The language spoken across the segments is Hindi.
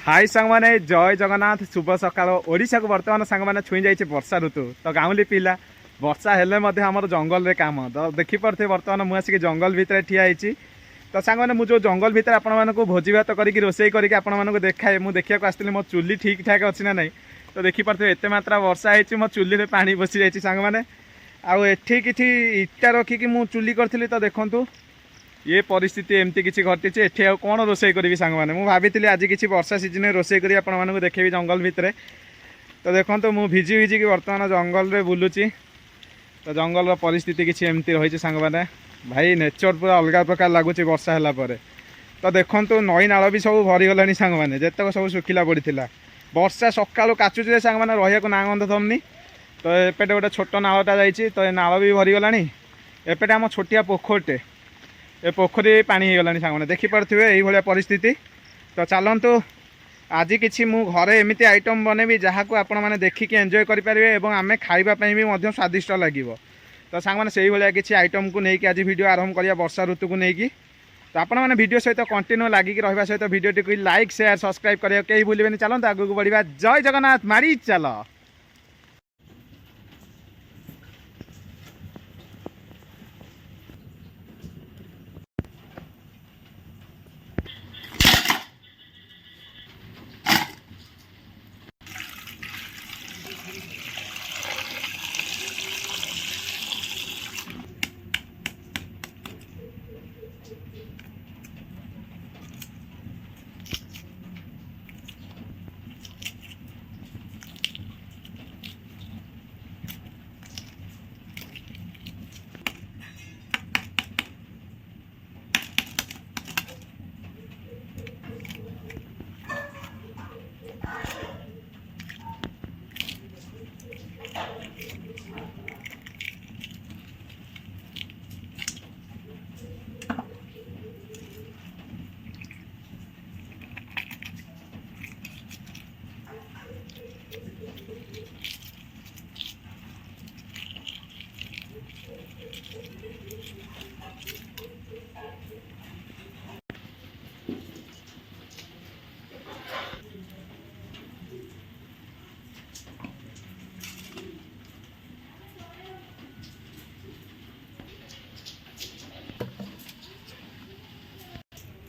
हाई सांग मैंने जय जगन्नाथ शुभ सकाल ओडिशा को बर्तमान सांग मैंने छुई जाइए वर्षा ऋतु तो गाँवली पिला वर्षा हेले आम जंगल रे काम तो देखिपे बर्तमान मुझे आसिक जंगल भितर ठिया होती तो सांग मैंने मुझे जंगल भितर आपण भोजी भात करके रोसे करके आपण देखाए मुझे देखा आसती मो चुली ठीक ठाक अच्छी ना नहीं तो देखिपे एत मात्रा वर्षा होती मो चुली में पानी बसी जाइए सांग मैंने आठी कि इटा रखिकी मु चुली करी तो देखूँ ये परिस्थिति एमती किसी घटी एठी आ कौन रोसे करी सांग मैंने मुझे भाभी आज किसी वर्षा सीजन में रोसे करी आपको देखेबी जंगल भितर तो देखो तो मुझे भिजी भिजिकी बर्तमान जंगल में बुलूची तो जंगल परिस्थिति किसी एमती रही सांग मैंने भाई नेचर पूरा अलग प्रकार लगुच वर्षा है तो देखो तो नई नाल भी सब भरीगला सांग मैंने जितक सब शुखिला पड़ा वर्षा सका काचुचे सांग मैंने रहा ना गंध थमनी तो एपटे गोटे छोट नालटा जाइए तो नाल भी भरीगला एपटे आम छोटिया पोखरटे ए पोखरी पानी हो गलानी सांग देखिपे ये परिस्थिति तो चलतु आज किसी मु घरे एमती आइटम बनैबी जहाँ को आपण मैंने देखिकी एंजॉय करेंगे और आम खावाई भी स्वादिष्ट लगे तो सांग मैंने से भाया किसी आइटम को लेकिन आज वीडियो आरंभ करिया वर्षा ऋतु को लेकिन तो आपण मैंने वीडियो सहित कंटिन्यू लगिकी रहा सहित video T like share subscribe करिया कहीं भूलें चलते आगू बढ़िया जय जगन्नाथ मारी चल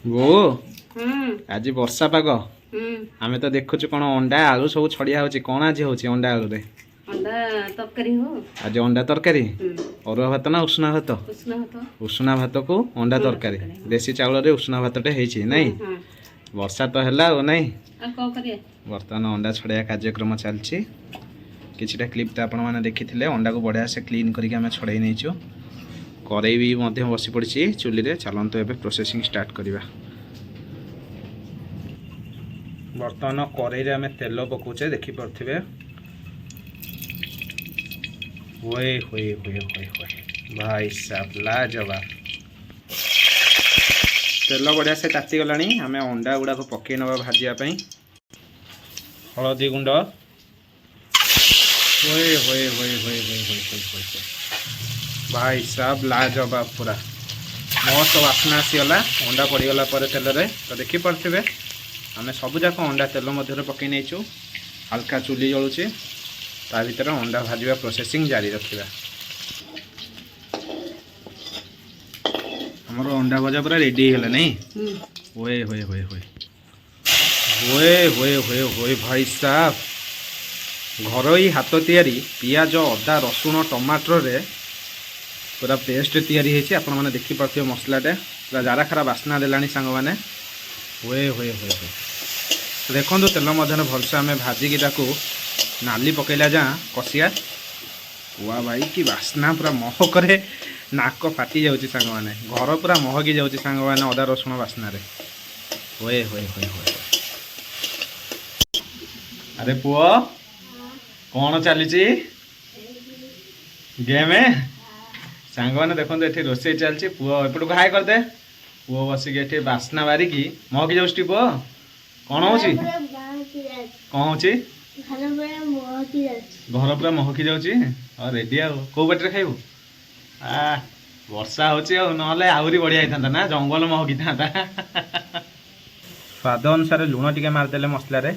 वो आज वर्षा पाग आमे तो देखुଛୁ कौन अंडा आलू सब छड़िया होची कौन आज होची अंडा आलू रे अंडा तरकारी हो आज अंडा तरकारी अरुआ भात ना उष्णा भात उष्णा भात को अंडा तरकारी देसी चाउल रे उष्णा भातटे हेची नहीं वर्षा तो हैला ओ नहीं बर्तमान अंडा छड़िया कार्यक्रम चलछि किछटा क्लिप तो आपण माने देखिथिले अंडा को बढ़िया से क्लीन करके आमे छड़ाई नैछु कड़ाई भी मध्य बसी पड़ी चुली रे चलते एवं प्रोसेसिंग स्टार्ट करवा बर्तमान कड़ाई रे आमे तेल पकाउचे देखि पड़थिबे होए होए होए होए होए भाई साहब लाजवाब तेल बढ़िया से ताती गलानी आमे अंडा गुड़ा को पकई नवा भाजिया पई हळदी गुंड होए होए होए होए होए होए होए भाई साहब लाजवाब पूरा मस्त वासना आसीगला अंडा पड़गला तेल रे तो देखिपे आम सबूक अंडा तेल मध्य पकई नहींचु हल्का चुली जलुचे ता भीतर अंडा भाजवा प्रोसेसिंग जारी रखा हमर अंडा भजा पूरा रेडी होगा नहीं होए होए होए होए होए होए होए होए भाई साहब घर ही हाथ तैयारी पियाज अदा रसुण टमाटर रे पूरा पेस्ट तैयारी होती आपण मैंने देखिपे मसलाटे पूरा जार खारा बास्ना देलानी सांग मैंने हुए हुए हुए हुए देखो तेल मध्य भलसे आम भाजिकी नाली पकईला जा कसिया हुआ भाई कि बास्ना पूरा महकरे नाक फाटी जाऊँगी सांग मैंने घर पूरा महकी जाऊँगी सांग मैंने अदा रसुण बास्ना हुए हुए हुए हुए अरे पुओ कौन चली गेम सांग मैंने देखो ये रोसे चलती पुओ एपट को हाय करदे पुओ बसिक ये बास्ना बारिकी महकी जाऊँ पुओ कौन हो कौन हो घर पूरा महकी जाऊँगी और रेडी आ कौ बाटे खाइबू वर्षा होची ना आहरी बढ़िया होता ना जंगल महकी था स्वाद अनुसार लुण टिके मारदेले मसला रे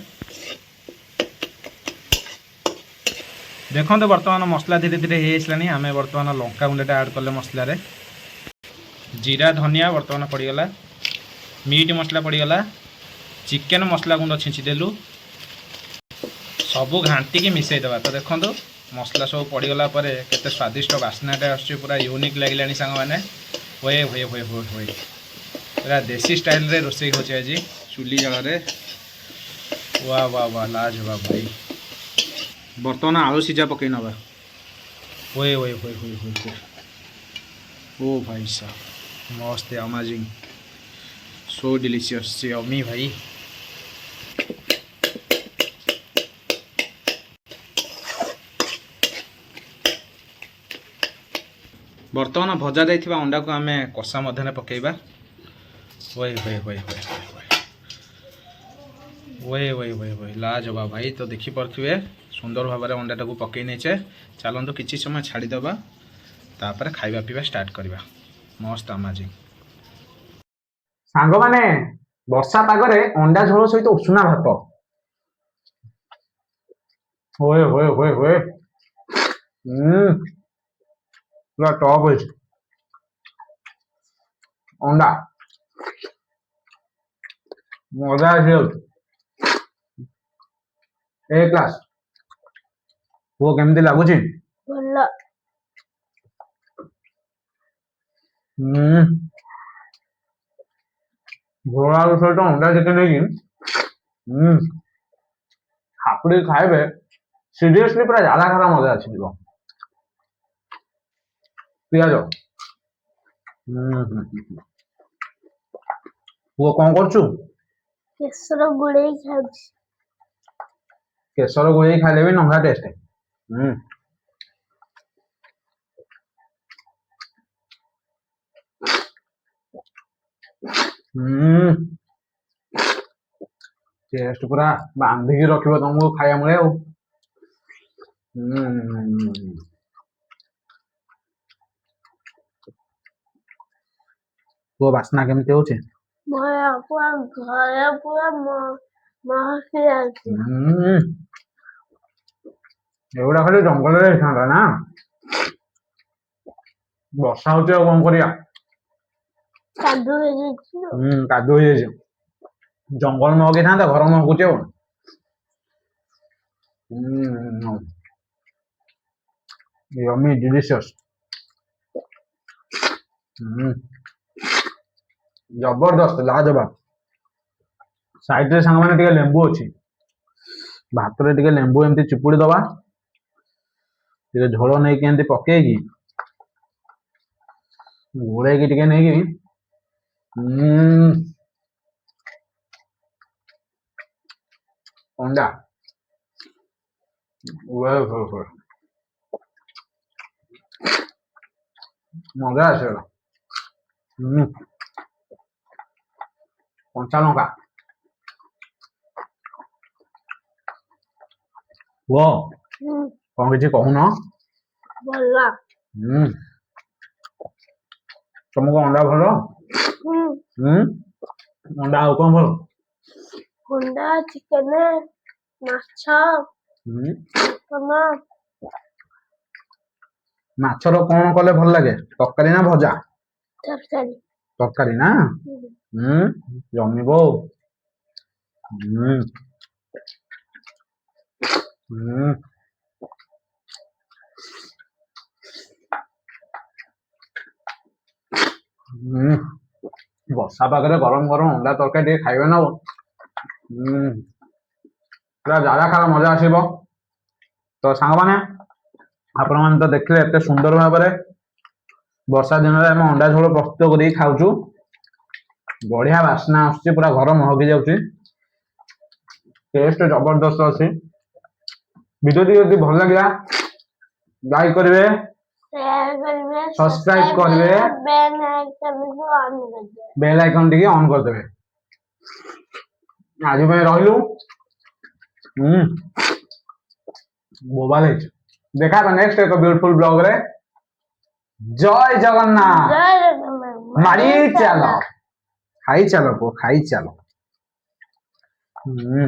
देखो बर्तमान मसला धीरे धीरे हो आसलानी आम बर्तमान लंका गुंडा ऐड कले मसला रे जीरा धनिया बर्तमान पड़गला मीट मसला पड़गला चिकेन मसला गुंड छींचीदेलु सबू घाटिकी मिसईदे तो देखो मसला सब पड़गला केते स्वादिष्ट बास्नाटे आसुची पूरा यूनिक लगे सांग मैंने हुए हुए हुए हुए हुए पूरा देसी स्टाइल रे रोसई हो आज चुली जगह वाह वाह वाह लाजवाब भाई बर्तमान आलू सीझा पकई नवा हुए हुए हुए हुए हुए ओ भाई साहब मस्त अमेजिंग सो डिलीशियस यम्मी भाई बर्तमान भजा जाइथिबा अंडा को आम कषा मध्य पकेबा ओए होए होए होए ओए ओए ओए ओए लाजवाब भाई तो देखी पारे सुंदर भाव में अंडाटा को पकई नेचे चलतु किसी समय छाड़ीदबा तापर खाइबा पीवा स्टार्ट करवा मस्त अमेजिंग सांग माने वर्षा पागरे अंडा झोल सहित उषुना भात होए होए होए होए पूरा टॉप है अंडा मजा है ए क्लास वो केमती लगुच घोड़ा सहित अंडा चिकेन हापुड़ी खाइबे सीरियसली पूरा ज्यादा खारा मजा अच्छी पियाज वो कौन करछु केसर गुड़े खाउछि केसर गुड़े खाइले भी नंगा टेस्ट टेस्ट पूरा बांधिकी रखिबो तुमको खाया मिले वो बास्ना केमती होचे मोया पूरा घर पूरा महकी आछि एगुड़ा खाली जंगल रे था ना वर्षा होचे कौन करिया कादू हो जाइछि कादू हो जाइछि जंगल महकी था घर महकुचे यम्मी डिलीशियस जबरदस्त लाजवाब साइड रे सांग माने टिके लेंबू अछि भात रे टिके लेंबू एमती चिपुड़ी दबा टिके झोल नै के एमती पकेगी घोड़े की टिके नै की अंडा ओए होए मजा आसे कंचा लंका वो कौन किसी कहून भला तुमको अंडा भल अंडा आउ कौन भल अंडा चिकेन माछ माछर कौन कले भल लगे तरकारी ना भजा तरकारी तरकारी ना जमिबो वर्षा पागरे गरम गरम अंडा तरकारी खाइबे ना पूरा ज्यादा खारा मजा आसीबो तो सांग माने आपण माने तो देखले एते सुंदर भाव में वर्षा दिन में आम अंडा झोल प्रस्तुत कर खाऊचु बढ़िया बास्ना आसुची पूरा घर महकी जाउची टेस्ट जबरदस्त अच्छी वीडियो यदि भल लगा लाइक करेंगे शेयर करिवे सब्सक्राइब करेंगे बेल आइकन टी ऑन कर देवे आज रही मोबाइल देखा नेक्स्ट एक ब्यूटीफुल ब्लॉग रे जय जगन्नाथ मारी चलो खाई चलो ହୁଁ